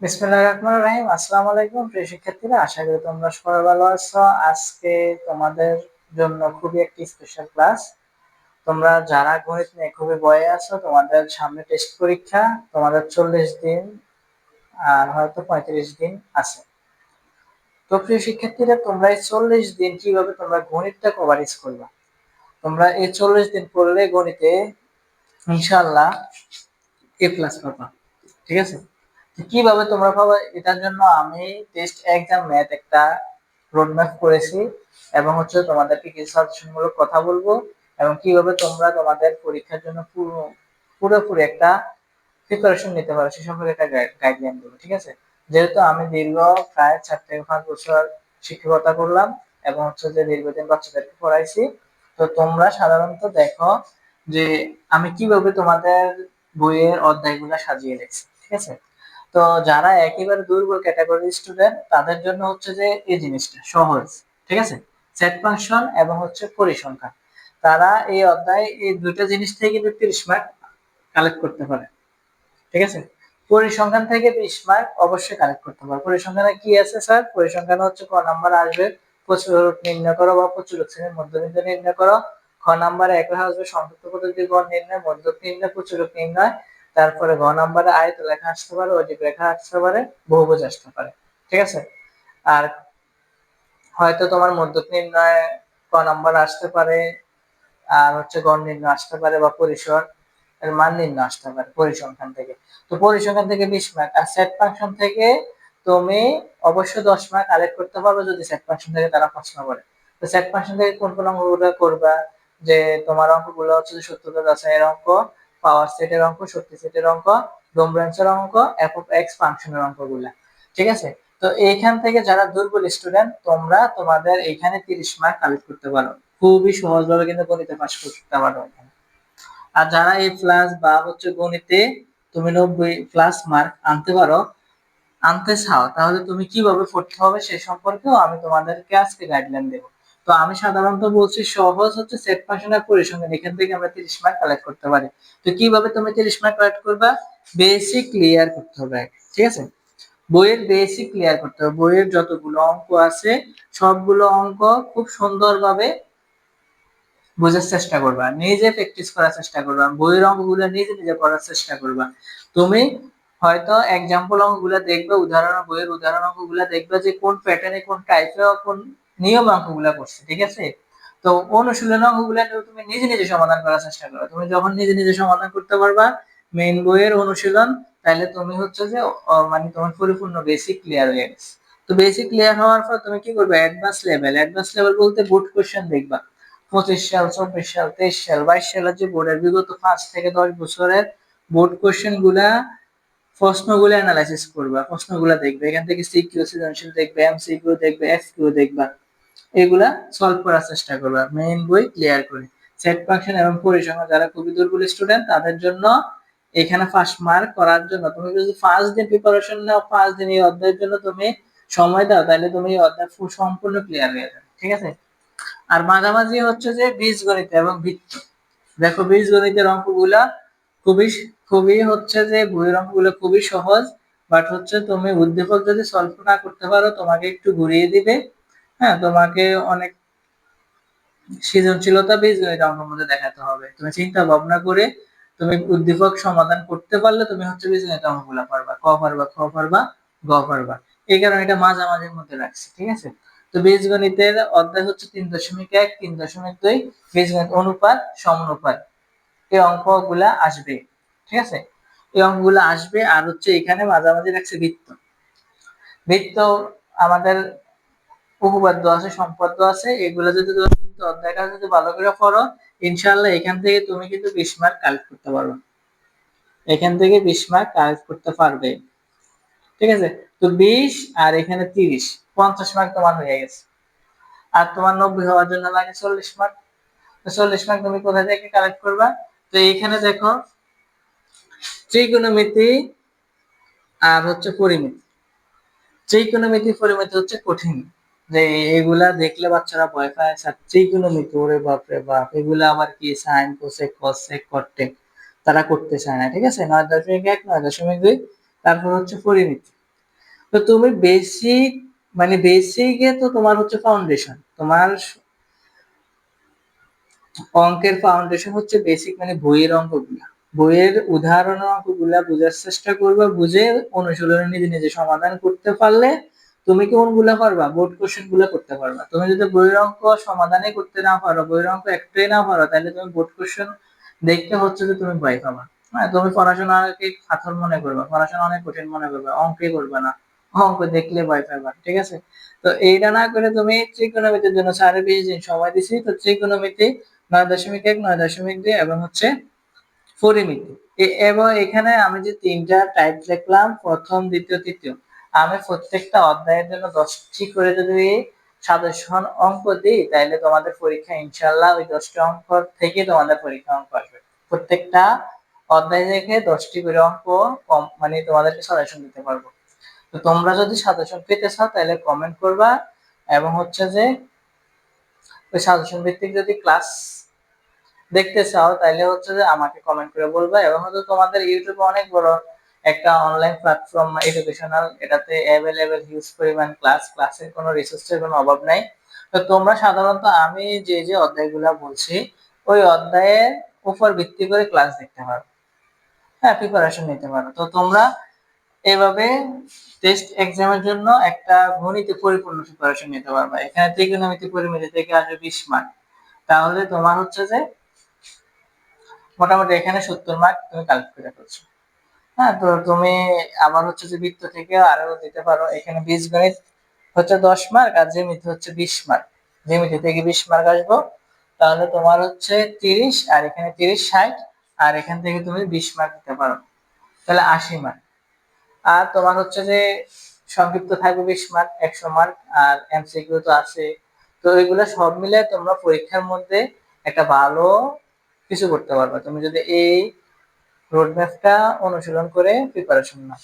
বিসমিল্লাহির রহমানির রহিম। আসসালামু আলাইকুম প্রিয় শিক্ষার্থীরা, আশা করি তোমরা সবাই ভালো আছো। আজকে তোমাদের জন্য খুবই একটি স্পেশাল ক্লাস। তোমরা যারা গণিত নিয়ে খুবই ভয়ে আছো, তোমাদের সামনে টেস্ট পরীক্ষা, তোমাদের 40 দিন আর হয়তো 35 দিন আছে। তো প্রিয় শিক্ষার্থীরা, তোমরা এই 40 দিন কিভাবে তোমরা গণিতটা কভারেজ করবা? তোমরা এই 40 দিন পড়লে গণিতে ইনশাআল্লাহ A+ পাবা। ঠিক আছে? কিভাবে তোমরা পাবে, এটার জন্য আমি টেস্ট এক্সাম ম্যাথ একটা রোডম্যাপ করেছি এবং তোমাদেরকে কিছু সাজেশনমূলক কথা বলবো এবং কিভাবে তোমরা তোমাদের পরীক্ষার জন্য পুরোপুরি একটা প্রিপারেশন নিতে পারো সে সম্পর্কে একটা গাইডলাইন দেবো। ঠিক আছে? যেহেতু আমি দীর্ঘ প্রায় 4 থেকে 5 বছর শিক্ষকতা করলাম এবং দীর্ঘদিন বাচ্চাদেরকে পড়াইছি। তো তোমরা সাধারণত দেখো যে আমি কিভাবে তোমাদের বইয়ের অধ্যায়গুলো সাজিয়ে রেখেছি। ঠিক আছে? তো যারা একেবারে দুর্বল ক্যাটাগরির স্টুডেন্ট, তাদের জন্য এই জিনিসটা সহজ। ঠিক আছে? সেট ফাংশন এবং পরিসংখ্যান, তারা এই অধ্যায় এই দুটো জিনিস থেকে কিন্তু 30 মার্ক কালেক্ট করতে পারে। ঠিক আছে? পরিসংখ্যান থেকে 20 মার্ক অবশ্যই কালেক্ট করতে পারে। পরিসংখ্যানে কি আছে স্যার? পরিসংখ্যানে ক নাম্বার আসবে প্রচুরক নির্ণয় করো বা প্রচুরক শ্রেণীর মধ্যবিন্দু নির্ণয় করো। খ নাম্বারে একলা আসবে সংযুক্ত পদ্ধতির গড় নির্ণয়, মধ্যক নির্ণয়, প্রচুরক নির্ণয়। তারপরে ঘ নাম্বারে আয়ত লেখা আসতে পারে, অধিক রেখা আসতে পারে, বহুভুজ আসতে পারে। ঠিক আছে? আর হয়তো তোমার মধ্যক নির্ণয় ক নাম্বার আসতে পারে, আর গড় নির্ণয় আসতে পারে বা পরিসর এর মান নির্ণয় আসতে পারে পরিসংখ্যান থেকে। তো পরিসংখ্যান থেকে 20 মার্ক, আর সেট ফাংশন থেকে তুমি অবশ্যই 10 মার্ক কালেক্ট করতে পারবে যদি সেট ফাংশন থেকে তারা প্রশ্ন করে। তো সেট ফাংশন থেকে কোন কোন অঙ্কগুলো করবা? যে তোমার অঙ্কগুলো সত্যতা যাচাইয়ের অঙ্ক, পাওয়ার সেটের অঙ্ক, শক্তি সেটের অঙ্ক, ডোমব্রাঞ্চের অঙ্ক, এফ অফ এক্স ফাংশনের অঙ্কগুলা। ঠিক আছে? তো এইখান থেকে যারা দুর্বল স্টুডেন্ট, তোমরা তোমাদের এইখানে 30 মার্ক কালেক্ট করতে পারো। খুবই সহজভাবে কিন্তু গণিতে পাস করতে পারো। আর যারা A+ বা গণিতে তুমি 90+ মার্ক আনতে পারো, আনতে চাও, তাহলে তুমি কিভাবে পড়তে হবে সে সম্পর্কেও আমি তোমাদেরকে আজকে গাইডলাইন দেব। তো আমি সাধারণত বলছি সহজ সেট ফাংশন আর পরিসংখ্যান, এখান থেকে আমরা 30 মার্ক কালেক্ট করতে পারি। তো কিভাবে তুমি 30 মার্ক কালেক্ট করবা? বেসিক ক্লিয়ার করতে হবে। ঠিক আছে? বইয়ের বেসিক ক্লিয়ার করতে হবে। বইয়ের যতগুলো অঙ্ক আছে সবগুলো অঙ্ক খুব সুন্দরভাবে বোঝার চেষ্টা করবা, নিজে প্র্যাকটিস করার চেষ্টা করবা, বইয়ের অঙ্কগুলো নিজে নিজে করার চেষ্টা করবা। তুমি হয়তো এক্সাম্পল অঙ্কগুলো দেখবে, বইয়ের উদাহরণ অঙ্কগুলো দেখবে যে কোন প্যাটার্নে, কোন টাইপে, কোন নিয়ম অঙ্কগুলো করছে। ঠিক আছে? তো অনুশীলন অঙ্কগুলো তুমি নিজে নিজে সমাধান করার চেষ্টা করবে। তুমি যখন নিজে নিজে সমাধান করতে পারবা মেইন বইয়ের অনুশীলন, তাহলে তুমি মানে তোমার পরিপূর্ণ বেসিক ক্লিয়ার হয়ে গেছে। তো বেসিক ক্লিয়ার হওয়ার পর তুমি কি করবে? অ্যাডভান্স লেভেল বলতে বোর্ড কোশ্চেন দেখবা। 25 সাল, 24 সাল, 23 সাল, 22 সালের যে বোর্ডের বিগত 5 থেকে 10 বছরের বোর্ড কোশ্চেন গুলা, প্রশ্নগুলো অ্যানালাইসিস করবা, প্রশ্নগুলো দেখবে। এখান থেকে সিকিউ, সৃজনশীল দেখবে, এমসিকিউ দেখবে, এফকিউ দেখবা। এগুলা সলভ করার চেষ্টা করবা মেইন বই ক্লিয়ার করে। সেট ফাংশন এবং পরিসংখ্যান যারা খুবই দুর্বল স্টুডেন্ট, তাদের জন্য এখানে ফার্স্ট মার্ক করার জন্য তুমি যদি 5 দিন প্রিপারেশন নাও, 5 দিন এই অধ্যায়ের জন্য তুমি সময় দাও, তাহলে তুমি এই অধ্যায় সম্পূর্ণ ক্লিয়ার হয়ে যাবে। ঠিক আছে? আর মাঝামাঝি বীজগণিত এবং বৃত্ত। দেখো বীজগণিতের অঙ্কগুলা খুবই খুবই বইয়ের অঙ্কগুলো খুবই সহজ, বাট তুমি উদ্দীপক যদি সলভ না করতে পারো তোমাকে একটু ঘুরিয়ে দিবে। হ্যাঁ, তোমাকে অনেক সৃজনশীলতা বীজগণিত অঙ্কের মধ্যে দেখাতে হবে। তুমি চিন্তা ভাবনা করে তুমি উদ্দীপক সমাধান করতে পারলে তুমি বীজগণিত অঙ্কগুলো পারবা, ক পারবা, খ পারবা, গ পারবা। এই কারণে এটা মাঝামাঝির মধ্যে রাখছি। ঠিক আছে? তো বীজগণিতের অধ্যায় 3.1, 3.2, বীজগণিত অনুপাত, সমানুপাত, এই অঙ্কগুলা আসবে। ঠিক আছে? এই অঙ্কগুলো আসবে। আর এখানে মাঝামাঝি রাখছে বৃত্ত। বৃত্ত আমাদের উপপাদ্য আছে, সম্পাদ্য আছে, এগুলো যদি তুমি অধ্যায়টা যদি ভালো করে পড়ো, ইনশাআল্লাহ এখান থেকে তুমি কিন্তু 20 মার্ক কালেক্ট করতে পারবে। এখান থেকে 20 মার্ক কালেক্ট করতে পারবে। ঠিক আছে? তো 20 আর এখানে 30, 50 মার্ক তোমার হয়ে গেছে। আর তোমার 90 হওয়ার জন্য লাগে 40 মার্ক। তো 40 মার্ক তুমি কোথা থেকে কালেক্ট করবা? তো এইখানে দেখো ত্রিকোণমিতি আর পরিমিতি। ত্রিকোণমিতি পরিমিতি কঠিন, যে এগুলা দেখলে বাচ্চারা ভয় পায়। স্যার ত্রিকোণমিতি, ওরে বাপ রে বাপ, এগুলা আবার কি? সাইন, কোসেক, কসেক, কটটেক, তারা করতে চায় না। ঠিক আছে? 9.1, 9.2, তারপর পরিমিতি। তো তুমি বেসিক, মানে বেসিকে তো তোমার হচ্ছে ফাউন্ডেশন, তোমার অঙ্কের ফাউন্ডেশন হচ্ছে বেসিক, মানে বইয়ের অঙ্কগুলা, বইয়ের উদাহরণ অঙ্কগুলা বোঝার চেষ্টা করবে, বুঝে অনুশীলনে নিজে নিজে সমাধান করতে পারলে তুমি কোনগুলা পারবা, বোর্ড কোশ্চেন গুলা করতে পারবা। তুমি যদি বইয়ের অঙ্ক সমাধানই করতে না পারো, বইয়ের অঙ্ক একটাই না পারো, তাহলে তুমি বোর্ড কোশ্চেন দেখতে হচ্ছে যে তুমি ভয় পাবা। হ্যাঁ, তুমি পড়াশোনাকে পাথর মনে করবা, পড়াশোনা অনেক কঠিন মনে করবা, অঙ্কে করবে না, অঙ্ক দেখলে ভয় পাবা, ঠিক আছে? তো এইটা না করে তুমি ত্রিকোণমিতির জন্য 20 দিন সময় দিছি, তো ত্রিকোণমিতি 9.1, 9.2 এবং হচ্ছে পরিমিতি। এবং এখানে আমি যে তিনটা টাইপ লিখলাম, প্রথম, দ্বিতীয়, তৃতীয়, আমি প্রত্যেকটা অধ্যায়ের জন্য 10টি করে যদি সাজেশন অঙ্ক দিই, তাহলে তোমাদের পরীক্ষা ইনশাল্লাহ ওই 10টা অঙ্ক থেকে তোমাদের পরীক্ষা অঙ্ক আসবে। প্রত্যেকটা অধ্যায় থেকে 10টি করে অঙ্ক কম, মানে তোমাদেরকে সাজেশন দিতে পারবো। তো তোমরা যদি সাজেশন পেতে চাও তাহলে কমেন্ট করবা, এবং হচ্ছে যে ওই সাজেশন ভিত্তিক যদি ক্লাস দেখতে চাও তাহলে হচ্ছে যে আমাকে কমেন্ট করে বলবা। এবং হচ্ছে তোমাদের ইউটিউবে অনেক বড় একটা অনলাইন প্ল্যাটফর্ম এডুকেশনাল, এটাতে অ্যাভেলেবেল হিউজ পরিমাণ ক্লাসের কোনো রিসোর্সের কোনো অভাব নাই। তো তোমরা সাধারণত আমি যে যে অধ্যায়গুলো বলছি ওই অধ্যায়ের উপর ভিত্তি করে ক্লাস দেখতে পারো, হ্যাঁ, প্রিপারেশন নিতে পারো। তো তোমরা এভাবে টেস্ট এক্সামের জন্য একটা গণিতে পরিপূর্ণ প্রিপারেশন নিতে পারবা। এখানে ত্রিকোণমিতি পরিমিতি থেকে আসবে 20 মার্ক, তাহলে তোমার হচ্ছে যে মোটামুটি এখানে 70 মার্ক তুমি কালেক্ট করে ফেলছো। হ্যাঁ, তো তুমি আবার হচ্ছে যে বৃত্ত থেকে আরো দিতে পারো। এখানে বীজগণিত হচ্ছে 10 মার্ক, আর জ্যামিতি হচ্ছে 20 মার্ক। জ্যামিতি থেকে 20 মার্ক আসবো, তাহলে তোমার হচ্ছে 30, আর এখানে 30, 60, আর এখান থেকে তুমি 20 মার্ক দিতে পারো, তাহলে 80 মার্ক। আর তোমার হচ্ছে যে সংক্ষিপ্ত থাকবে 20 মার্ক, 100 মার্ক, আর এমসিকিউ তো আছে। তো এগুলো সব মিলে তোমরা পরীক্ষার মধ্যে একটা ভালো কিছু করতে পারবে তুমি যদি এই রোড ম্যাপটা অনুসরণ করে প্রিপারেশন নাও।